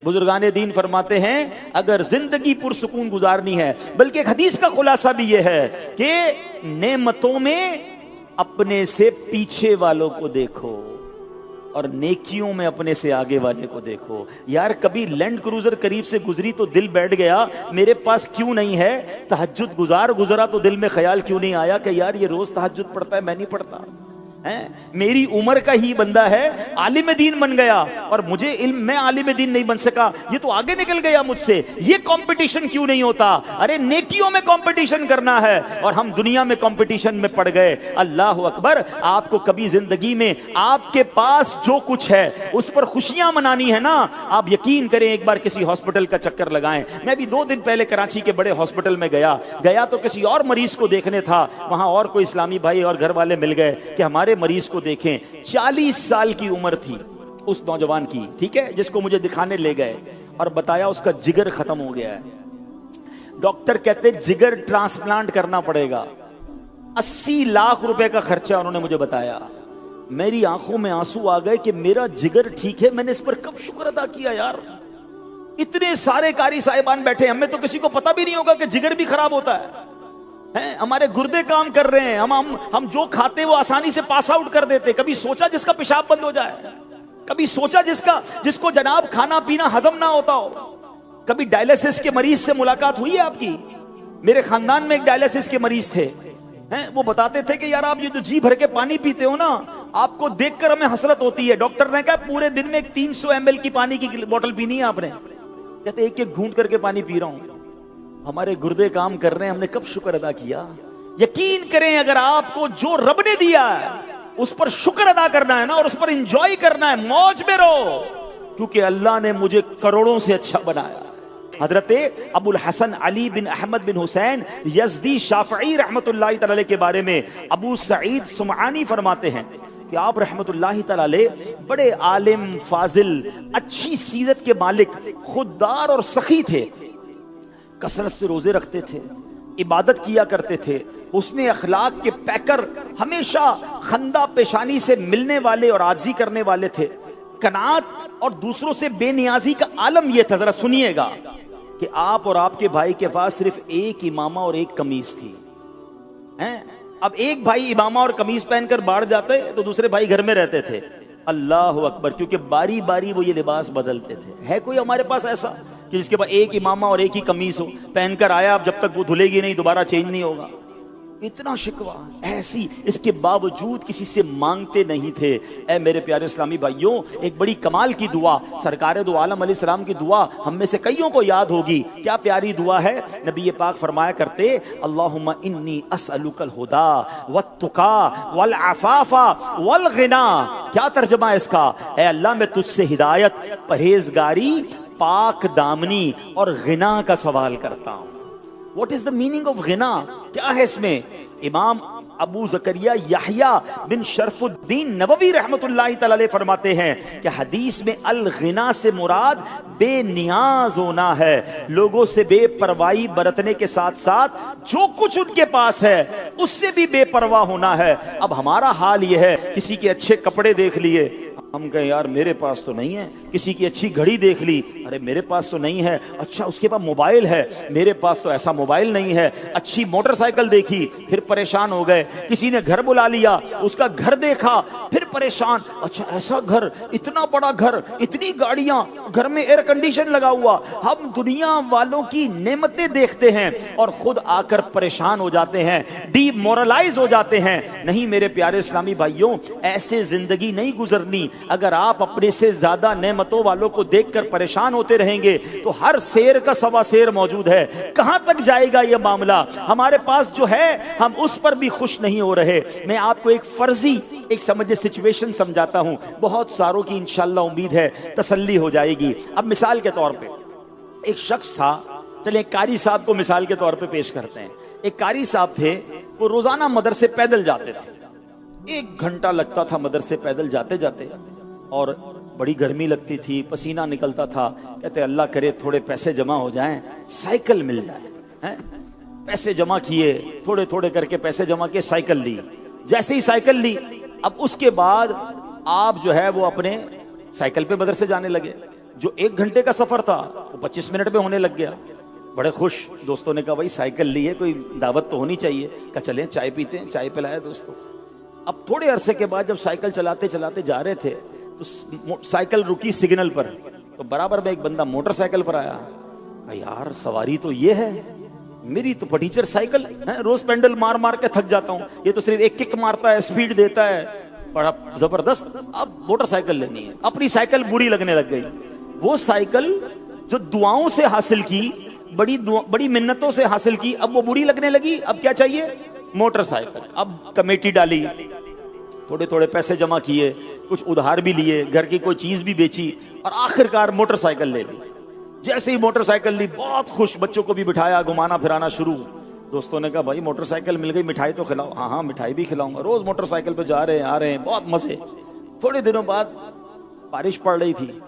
बुजुर्गान दीन फरमाते हैं अगर जिंदगी पुरसुकून गुजारनी है, बल्कि एक हदीस का खुलासा भी यह है कि नेमतों में अपने से पीछे वालों को देखो और नेकियों में अपने से आगे वाले को देखो। यार कभी लैंड क्रूजर करीब से गुजरी तो दिल बैठ गया मेरे पास क्यों नहीं है, तहज्जुद गुजरा तो दिल में ख्याल क्यों नहीं आया कि यार ये रोज तहज्जुद पढ़ता है, मैं नहीं पढ़ता है। मेरी उम्र का ही बंदा है, आलिम दीन बन गया और मुझे इल्म, मैं आलिम दीन नहीं बन सका, ये तो आगे निकल गया मुझसे। ये कंपटीशन क्यों नहीं होता? अरे नेकियों में कंपटीशन करना है और हम दुनिया में कंपटीशन में पड़ गए। अल्लाह अकबर। आपको कभी जिंदगी में आपके पास जो कुछ है उस पर खुशियां मनानी है ना, आप यकीन करें एक बार किसी हॉस्पिटल का चक्कर लगाएं। मैं भी 2 दिन पहले कराची के बड़े हॉस्पिटल में गया तो किसी और मरीज को देखने था, वहां और कोई इस्लामी भाई और घर वाले मिल गए कि हमारे मरीज को देखें। 40 साल की उम्र थी उस नौजवान की, ठीक है, जिसको मुझे दिखाने ले गए और बताया उसका जिगर खत्म हो गया है। डॉक्टर कहते जिगर ट्रांसप्लांट करना पड़ेगा, 80 लाख रुपए का खर्चा उन्होंने मुझे बताया। मेरी आंखों में आंसू आ गए कि मेरा जिगर ठीक है, मैंने इस पर कब शुक्र अदा किया यार। इतने सारे कारी साहिबान बैठे, हमें तो किसी को पता भी नहीं होगा कि जिगर भी खराब होता है। हमारे गुर्दे काम कर रहे हैं, हम जो खाते वो आसानी से पास आउट कर देते। कभी सोचा जिसका पेशाब बंद हो जाए, कभी सोचा जिसको जनाब खाना पीना हजम ना होता हो। कभी डायलिसिस के मरीज से मुलाकात हुई है आपकी? मेरे खानदान में एक डायलिसिस के मरीज थे, वो बताते थे कि यार आप ये जो जी भर के पानी पीते हो ना, आपको देखकर हमें हसरत होती है। डॉक्टर ने कहा पूरे दिन में 300 ml की पानी की बोतल पीनी है आपने। कहते एक एक घूंट करके पानी पी रहा हूं। हमारे गुर्दे काम कर रहे हैं, हमने कब शुक्र अदा किया। यकीन करें अगर आपको जो रब ने दिया है उस पर शुक्र अदा करना है ना, और उस पर एंजॉय करना है, मौज में रहो, क्योंकि अल्लाह ने मुझे करोड़ों से अच्छा बनाया। हजरते अबुल हसन अली बिन अहमद बिन हुसैन यज़दी शाफ़ई रहमतुल्लाहि तआला के बारे में अबू सईद सुमआनी फरमाते हैं कि आप रहमतुल्लाहि तआला बड़े आलिम, फाजिल, अच्छी सीरत के मालिक, खुददार और सखी थे। कसरत से रोजे रखते थे, इबादत किया करते थे, उसने अखलाक के पैकर, हमेशा खंदा पेशानी से मिलने वाले और आजी करने वाले थे। कनात और दूसरों से बेनियाजी का आलम यह था, जरा सुनिएगा, कि आप और आपके भाई के पास सिर्फ एक इमामा और एक कमीज थी। अब एक भाई इमामा और कमीज पहनकर बाहर जाते तो दूसरे भाई घर में रहते थे। अल्लाह अकबर। क्योंकि बारी बारी वो ये लिबास बदलते थे। है कोई हमारे पास ऐसा कि जिसके पास एक इमामा और एक ही कमीज हो, पहनकर आया, अब जब तक वो धुलेगी नहीं दोबारा चेंज नहीं होगा। इतना शिकवा, ऐसी, इसके बावजूद किसी से मांगते नहीं थे। ऐ मेरे प्यारे इस्लामी भाइयों, एक बड़ी कमाल की दुआ, सरकारे दो आलम अलैहिस्सलाम की दुआ हम में से कईयों को याद होगी। क्या प्यारी दुआ है। नबी पाक फरमाया करते, अल्लाहुम्मा इन्नी असअलुकल हुदा वत्तुका वल अफाफा वल गिना। क्या तर्जुमा है इसका? ऐ अल्लाह मैं तुझसे हिदायत, परहेजगारी, पाक दामनी और गिना का सवाल करता हूं। What is the meaning of गिना? क्या है इसमें? इमाम अबू ज़करिया यहया बिन शरफुद्दीन नबवी रहमतुल्लाहि तआला अलैह फरमाते हैं कि हदीस में अल गिना से मुराद बेनियाज होना है, लोगों से बेपरवाही बरतने के साथ साथ जो कुछ उनके पास है उससे भी बेपरवाह होना है। अब हमारा हाल यह है, किसी के अच्छे कपड़े देख लिए, हम कहें यार मेरे पास तो नहीं है। किसी की अच्छी घड़ी देख ली, अरे मेरे पास तो नहीं है। अच्छा उसके पास मोबाइल है, मेरे पास तो ऐसा मोबाइल नहीं है। अच्छी मोटरसाइकिल देखी, फिर परेशान हो गए। किसी ने घर बुला लिया, उसका घर देखा, फिर परेशान। अच्छा ऐसा घर, इतना बड़ा घर, इतनी गाड़ियां, घर में एयर कंडीशन लगा हुआ। हम दुनिया वालों की नेमतें देखते हैं और खुद आकर परेशान हो जाते हैं, डीमोरलाइज हो जाते हैं। नहीं मेरे प्यारे इस्लामी भाइयों, ऐसे जिंदगी नहीं गुजरनी। अगर आप अपने से ज्यादा नेमतों वालों को देखकर परेशान होते रहेंगे तो हर शेर का सवा शेर मौजूद है। कहां तक जाएगा यह मामला? हमारे पास जो है हम उस पर भी खुश नहीं हो रहे। मैं आपको एक फर्जी, एक समझे सिचुएशन समझाता हूं, बहुत सारों की इंशाल्लाह उम्मीद है तसल्ली हो जाएगी। अब मिसाल के तौर पे एक शख्स था, चलिए कारी साहब को मिसाल के तौर पे पेश करते हैं। एक कारी साहब थे, वो रोजाना मदरसे पैदल जाते थे। 1 घंटा लगता था मदरसे पैदल जाते जाते, और बड़ी गर्मी लगती थी, पसीना निकलता था। कहते अल्लाह करे थोड़े पैसे जमा हो जाएं, साइकिल मिल जाए। पैसे जमा किए, थोड़े थोड़े करके पैसे जमा किए, साइकिल ली। जैसे ही साइकिल ली, अब उसके बाद आप जो है वो अपने साइकिल पे मदरसे जाने लगे। जो 1 घंटे का सफर था वो 25 मिनट में होने लग गया। बड़े खुश। दोस्तों ने कहा भाई साइकिल ली है, कोई दावत तो होनी चाहिए। कहा चलें चाय पीते हैं। चाय पिलाया दोस्तों। अब थोड़े अरसे के बाद जब साइकिल चलाते चलाते जा रहे थे तो साइकिल रुकी सिग्नल पर, तो बराबर में एक बंदा मोटरसाइकिल पर आया। कहा यार सवारी तो ये है, मेरी तो फटीचर साइकिल है, रोज पेंडल मार मार के थक जाता हूँ, ये तो सिर्फ एक किक मारता है, स्पीड देता है, बड़ा जबरदस्त। अब मोटरसाइकिल लेनी है। अपनी साइकिल बुरी लगने लग गई। वो साइकिल जो दुआओं से हासिल की, बड़ी मिन्नतों से हासिल की, अब वो बुरी लगने लगी। अब क्या चाहिए? मोटरसाइकिल। अब कमेटी डाली, थोड़े थोड़े पैसे जमा किए, कुछ उधार भी लिए, घर की कोई चीज भी बेची और आखिरकार मोटरसाइकिल ले ली। जैसे ही मोटरसाइकिल ली बहुत खुश, बच्चों को भी बिठाया, घुमाना फिराना शुरू। दोस्तों ने कहा भाई मोटरसाइकिल मिल गई, मिठाई तो खिलाओ। हाँ हाँ मिठाई भी खिलाऊंगा। रोज मोटरसाइकिल पे जा रहे हैं, आ रहे हैं, बहुत मजे। थोड़े दिनों बाद बारिश पड़ रही थी,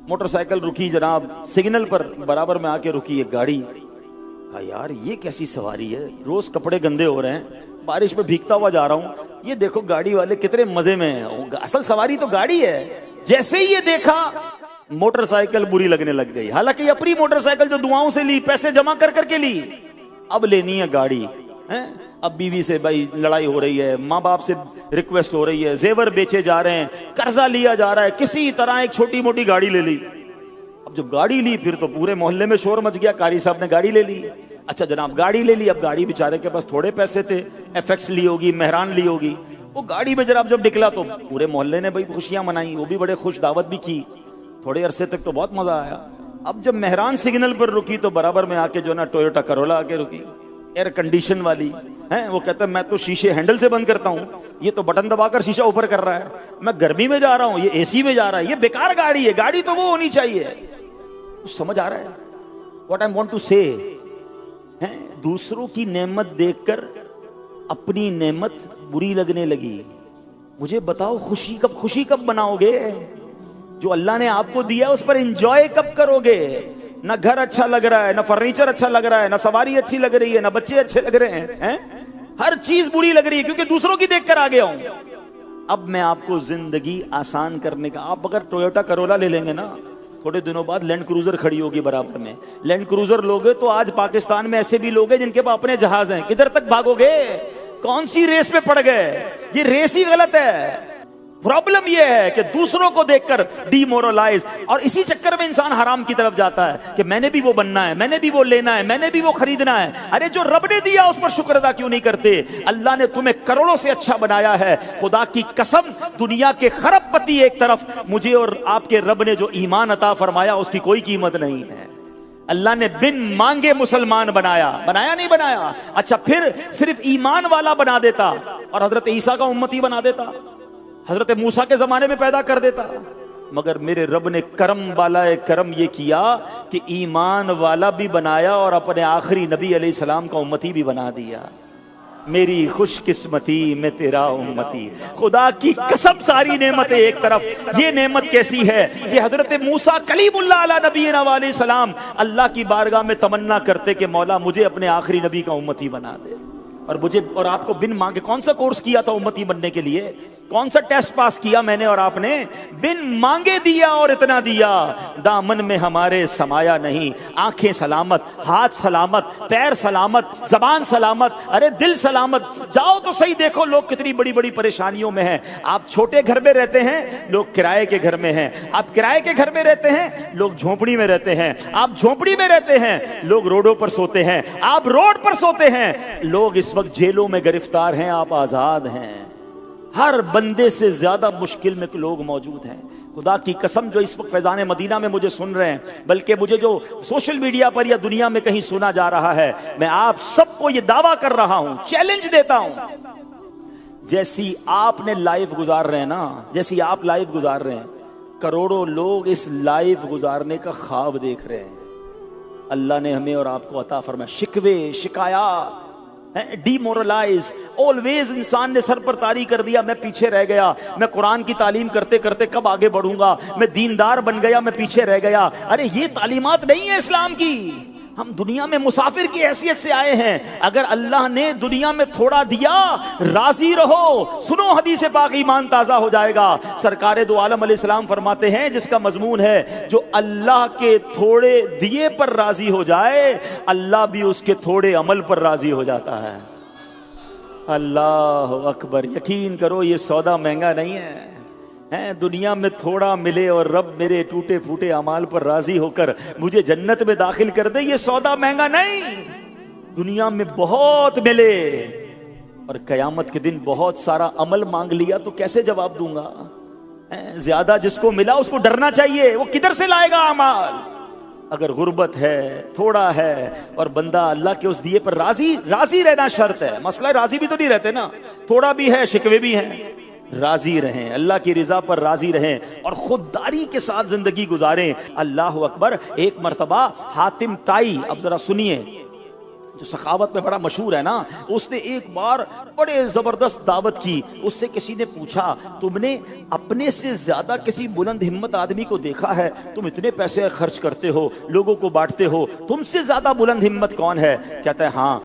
मोटरसाइकिल रुकी जनाब सिग्नल पर, बराबर में आके रुकी एक गाड़ी। कहा यार ये कैसी सवारी है, रोज कपड़े गंदे हो रहे हैं, बारिश में भीगता हुआ जा रहा हूं, ये देखो गाड़ी वाले कितने मजे में हैं, असल सवारी तो गाड़ी है। जैसे ही ये देखा मोटरसाइकिल बुरी लगने लग गई। हालांकि अपनी मोटरसाइकिल जो दुआओं से ली, पैसे जमा कर करके ली, अब लेनी है गाड़ी है। अब बीवी से भाई लड़ाई हो रही है, माँ बाप से रिक्वेस्ट हो रही है, जेवर बेचे जा रहे हैं, कर्जा लिया जा रहा है, किसी तरह एक छोटी मोटी गाड़ी ले ली। अब जब गाड़ी ली फिर तो पूरे मोहल्ले में शोर मच गया, कारी साहब ने गाड़ी ले ली। अच्छा जनाब गाड़ी ले ली। अब गाड़ी बेचारे के पास थोड़े पैसे थे, एफएक्स ली होगी, मेहरान ली होगी। वो गाड़ी में जब निकला तो पूरे मोहल्ले ने भाई खुशियां मनाई, वो भी बड़े खुश, दावत भी की। थोड़े अरसे तक तो बहुत मजा आया। अब जब मेहरान सिग्नल पर रुकी तो बराबर में आके जो ना टोयोटा करोला आके रुकी, एयर कंडीशन वाली है। वो कहता है मैं तो शीशे हैंडल से बंद करता हूँ, ये तो बटन दबाकर शीशा ऊपर कर रहा है, मैं गर्मी में जा रहा हूँ, ये एसी में जा रहा है, ये बेकार गाड़ी है, गाड़ी तो वो होनी चाहिए। कुछ समझ आ रहा है व्हाट आई वांट टू से? दूसरों की नेमत देखकर अपनी नेमत बुरी लगने लगी। मुझे बताओ खुशी कब बनाओगे? जो अल्लाह ने आपको दिया उस पर एंजॉय कब करोगे? ना घर अच्छा लग रहा है, ना फर्नीचर अच्छा लग रहा है, ना सवारी अच्छी लग रही है, ना बच्चे अच्छे लग रहे हैं, हर चीज बुरी लग रही है क्योंकि दूसरों की देखकर आ गया हूं। अब मैं आपको जिंदगी आसान करने का, आप अगर टोयोटा करोला ले लेंगे ना, थोड़े दिनों बाद लैंड क्रूजर खड़ी होगी बराबर में। लैंड क्रूजर लोगे तो आज पाकिस्तान में ऐसे भी लोग हैं जिनके पास अपने जहाज हैं, किधर तक भागोगे? कौन सी रेस में पड़ गए? ये रेस ही गलत है। प्रॉब्लम यह है कि दूसरों को देखकर डीमोरलाइज, और इसी चक्कर में इंसान हराम की तरफ जाता है कि मैंने भी वो बनना है, मैंने भी वो लेना है, मैंने भी वो खरीदना है। अरे जो रब ने दिया उस पर शुक्र अदा क्यों नहीं करते? अल्लाह ने तुम्हें करोड़ों से अच्छा बनाया है। खुदा की कसम, दुनिया के खरबपति एक तरफ, मुझे और आपके रब ने जो ईमान अता फरमाया उसकी कोई कीमत नहीं है। अल्लाह ने बिन मांगे मुसलमान बनाया नहीं बनाया? अच्छा फिर सिर्फ ईमान वाला बना देता और हजरत ईसा का उम्मती बना देता, हजरत मूसा के जमाने में पैदा कर देता। मगर मेरे रब ने करम वाला करम ये किया कि ईमान वाला भी बनाया और अपने आखिरी नबी अलैहिस्सलाम का उम्मती भी बना दिया। मेरी खुशकिस्मती में तेरा उम्मती। खुदा की कसम सारी नेमतें एक तरफ, ये नेमत कैसी है कि हजरत मूसा कलीमुल्लाह अला नबीना अलैहिस्सलाम अल्लाह की बारगाह में तमन्ना करते कि मौला मुझे अपने आखिरी नबी का उम्मती बना दे। और मुझे और आपको बिन मांगे, कौन सा कोर्स किया था उम्मती बनने के लिए? कौन सा टेस्ट पास किया मैंने और आपने? बिन मांगे दिया और इतना दिया। दामन में हमारे समाया नहीं, आंखें सलामत, हाथ सलामत, पैर सलामत, जबान सलामत, अरे दिल सलामत। जाओ तो सही, देखो लोग कितनी बड़ी बड़ी परेशानियों में हैं। आप छोटे घर में रहते हैं, लोग किराए के घर में हैं। आप किराए के घर में रहते हैं, लोग झोपड़ी में रहते हैं। आप झोपड़ी में रहते हैं, लोग रोडों पर सोते हैं। आप रोड पर सोते हैं, लोग इस वक्त जेलों में गिरफ्तार हैं, आप आजाद हैं। हर बंदे से ज्यादा मुश्किल में लोग मौजूद हैं। खुदा की कसम, जो इस वक्त फैजान मदीना में मुझे सुन रहे हैं, बल्कि मुझे जो सोशल मीडिया पर या दुनिया में कहीं सुना जा रहा है, मैं आप सबको ये दावा कर रहा हूं, चैलेंज देता हूं, जैसी आपने लाइफ गुजार रहे हैं ना, जैसी आप लाइफ गुजार रहे हैं, करोड़ों लोग इस लाइफ गुजारने का ख्वाब देख रहे हैं। अल्लाह ने हमें और आपको अता फरमाया। शिकवे, शिकायत, डीमोरलाइज, ऑलवेज इंसान ने सर पर तारी कर दिया, मैं पीछे रह गया, मैं कुरान की तालीम करते करते कब आगे बढ़ूंगा, मैं दीनदार बन गया, मैं पीछे रह गया। अरे ये तालीमात नहीं है इस्लाम की। हम दुनिया में मुसाफिर की हैसियत से आए हैं। अगर अल्लाह ने दुनिया में थोड़ा दिया, राजी रहो। सुनो हदीस पाक, ईमान ताजा हो जाएगा। सरकारे दो आलम अलैहिस्सलाम फरमाते हैं, जिसका मजमून है जो अल्लाह के थोड़े दिए पर राजी हो जाए, अल्लाह भी उसके थोड़े अमल पर राजी हो जाता है। अल्लाह अकबर। यकीन करो ये सौदा महंगा नहीं है। दुनिया में थोड़ा मिले और रब मेरे टूटे फूटे अमाल पर राजी होकर मुझे जन्नत में दाखिल कर दे, ये सौदा महंगा नहीं। दुनिया में बहुत मिले और कयामत के दिन बहुत सारा अमल मांग लिया तो कैसे जवाब दूंगा? ज्यादा जिसको मिला उसको डरना चाहिए, वो किधर से लाएगा अमाल? अगर गुर्बत है, थोड़ा है और बंदा अल्लाह के उस दिए पर राजी रहना शर्त है। मसला राजी भी तो नहीं रहते ना, थोड़ा भी है, शिकवे भी हैं। राजी रहें, अल्लाह की रिजा पर राजी रहें और खुददारी के साथ जिंदगी गुजारें। अल्लाह अकबर। एक मर्तबा हातिम ताई, अब जरा सुनिए, जो सखावत में बड़ा मशहूर है ना, उसने एक बार बड़े जबरदस्त दावत की। उससे किसी ने पूछा, तुमने अपने से ज्यादा किसी बुलंद हिम्मत आदमी को देखा है? तुम इतने पैसे खर्च करते हो, लोगों को बांटते हो, तुमसे ज्यादा बुलंद हिम्मत कौन है? कहता है हाँ,